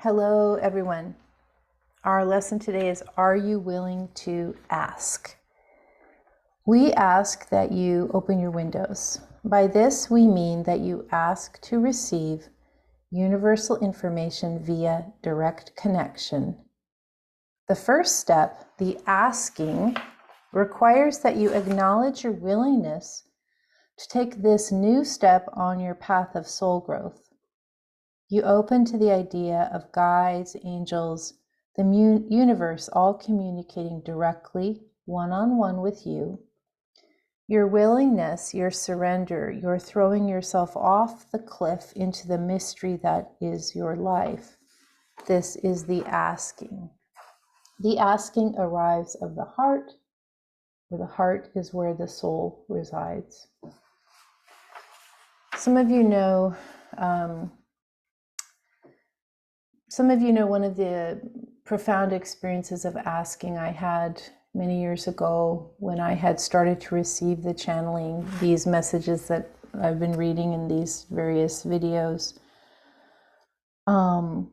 Hello, everyone. Our lesson today is, are you willing to ask? We ask that you open your windows. By this, we mean that you ask to receive universal information via direct connection. The first step, the asking, requires that you acknowledge your willingness to take this new step on your path of soul growth. You open to the idea of guides, angels, the universe all communicating directly, one-on-one with you. Your willingness, your surrender, your throwing yourself off the cliff into the mystery that is your life. This is the asking. The asking arrives of the heart, where the heart is where the soul resides. Some of you know one of the profound experiences of asking I had many years ago when I had started to receive the channeling, these messages that I've been reading in these various videos. And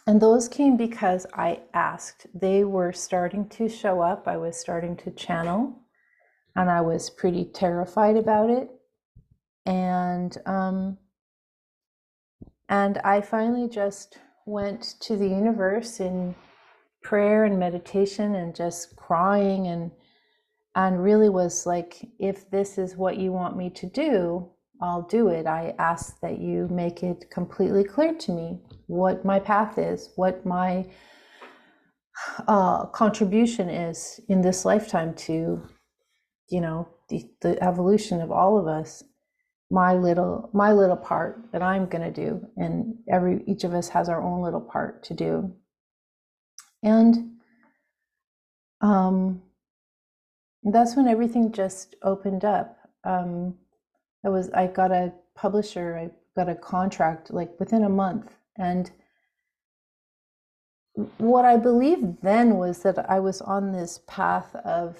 those came because I asked. They were starting to show up. I was starting to channel, and I was pretty terrified about it. And I finally just went to the universe in prayer and meditation and just crying and really was like, if this is what you want me to do, I'll do it. I ask that you make it completely clear to me what my path is, what my contribution is in this lifetime to, the evolution of all of us. My little part that I'm going to do, and each of us has our own little part to do. And that's when everything just opened up. I got a publisher, I got a contract like within a month. And what I believed then was that I was on this path of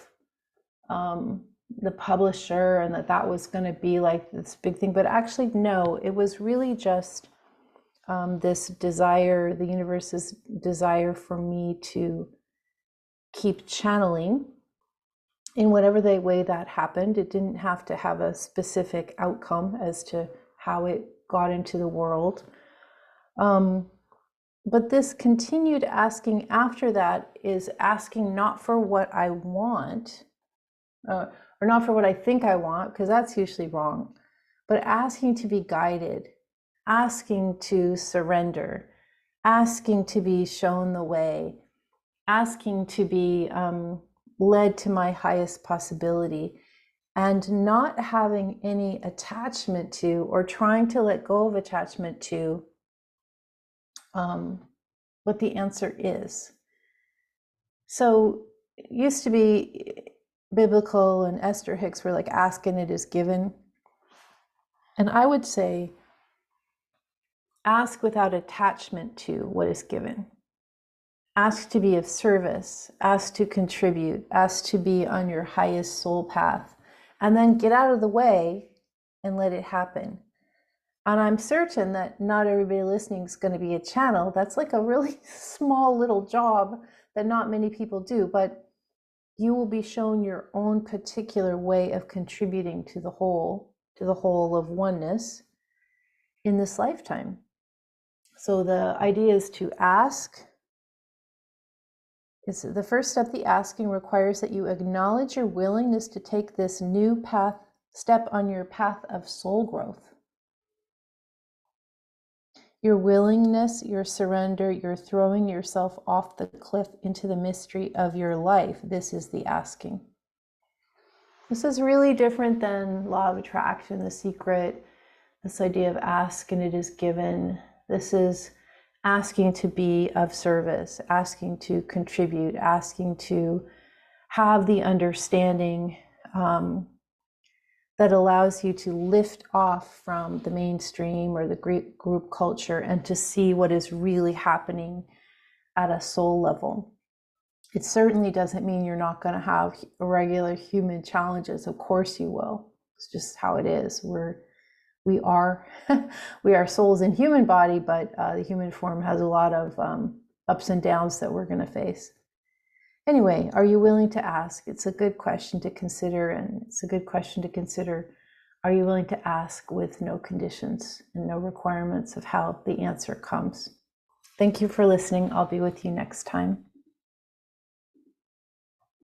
the publisher, and that was going to be like this big thing. But actually, no, it was really just this desire, the universe's desire for me to keep channeling in whatever way that happened. It didn't have to have a specific outcome as to how it got into the world. But this continued asking after that is asking not for what I want, or not for what I think I want, because that's usually wrong, but asking to be guided, asking to surrender, asking to be shown the way, asking to be led to my highest possibility, and not having any attachment to, or trying to let go of attachment to, what the answer is. So it used to be biblical, and Esther Hicks were like, ask and it is given. And I would say, ask without attachment to what is given. Ask to be of service, ask to contribute, ask to be on your highest soul path, and then get out of the way and let it happen. And I'm certain that not everybody listening is going to be a channel. That's like a really small little job that not many people do, but you will be shown your own particular way of contributing to the whole of oneness in this lifetime. So the idea is to ask. Is the first step. The asking requires that you acknowledge your willingness to take this new step on your path of soul growth. Your willingness, your surrender, your throwing yourself off the cliff into the mystery of your life. This is the asking. This is really different than law of attraction, The Secret, this idea of ask and it is given. This is asking to be of service, asking to contribute, asking to have the understanding that allows you to lift off from the mainstream or the group culture and to see what is really happening at a soul level. It certainly doesn't mean you're not going to have regular human challenges. Of course you will. It's just how it is. we are we are souls in human body, but the human form has a lot of ups and downs that we're going to face. Anyway, are you willing to ask? It's a good question to consider, and it's a good question to consider. Are you willing to ask with no conditions and no requirements of how the answer comes? Thank you for listening. I'll be with you next time.